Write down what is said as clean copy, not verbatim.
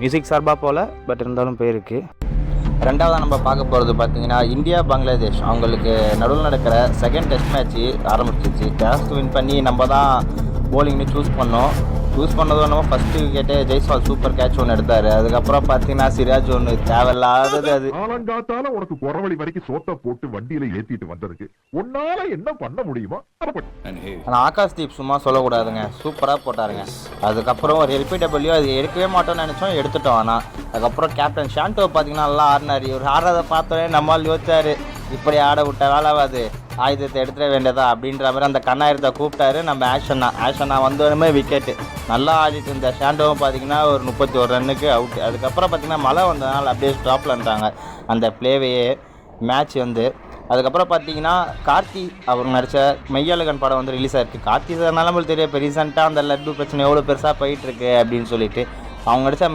Music சார்பாக போல், but இருந்தாலும் போயிருக்கு. ரெண்டாவதாக நம்ம பார்க்க போகிறது பார்த்தீங்கன்னா இந்தியா பங்களாதேஷ் அவங்களுக்கு நடுவில் நடக்கிற செகண்ட் டெஸ்ட் மேட்ச்சு ஆரம்பிச்சிச்சு. டாஸ் வின் பண்ணி நம்ம தான் போலிங்னு சூஸ் பண்ணதும் நம்ம ஃபஸ்ட்டு விக்கெட்டே ஜெய்ஸ்வால் சூப்பர் கேட்ச் ஒன்று எடுத்தார். அதுக்கப்புறம் பார்த்தீங்கன்னா சிராஜ் ஒன்று தேவையில்லாதது. அது ஆலங்காத்தால உனக்கு குறவழி வரைக்கும் சோத்த போட்டு வண்டியில ஏத்திட்டு வந்ததுக்கு உன்னால என்ன பண்ண முடியுமோ அதை பண்ணு. ஆனால் ஆகாஷ்தீப் சும்மா சொல்லக்கூடாதுங்க, சூப்பராக போட்டாருங்க. அதுக்கப்புறம் ஒரு எல்பிடபிள்யூ அது எடுக்கவே மாட்டோம்னு நினச்சோம், எடுத்துட்டோம். ஆனால் அதுக்கப்புறம் கேப்டன் ஷாண்டோ பார்த்தீங்கன்னா நல்லா ஆடினார். இவர் ஆடுறதை பார்த்தோன்னே நம்மால் யோசிச்சார், இப்படி ஆட விட்ட வேலைவாது, ஆயுதத்தை எடுத்துட வேண்டியதா அப்படின்ற மாதிரி அந்த கண்ணாயிரத்தை கூப்பிட்டாரு. நம்ம ஆஷனா வந்தோடனே விக்கெட்டு நல்லா ஆடிட்டு இருந்த ஷாண்டோவும் பார்த்தீங்கன்னா ஒரு 31 ரன்னுக்கு அவுட்டு. அதுக்கப்புறம் பார்த்தீங்கன்னா மழை வந்ததுனால அப்படியே ஸ்டாப்லன்றாங்க அந்த பிளேவையே மேட்ச் வந்து. அதுக்கப்புறம் பார்த்தீங்கன்னா கார்த்தி அவர் நடித்த மெய்யழகன் படம் வந்து ரிலீஸ் ஆகிருக்கு. கார்த்தி சார்னால நம்மளுக்கு தெரியும், இப்போ ரீசெண்டாக அந்த லட்டு பிரச்சனை எவ்வளோ பெருசாக போயிட்டுருக்கு அப்படின்னு சொல்லிட்டு அவங்க நடித்த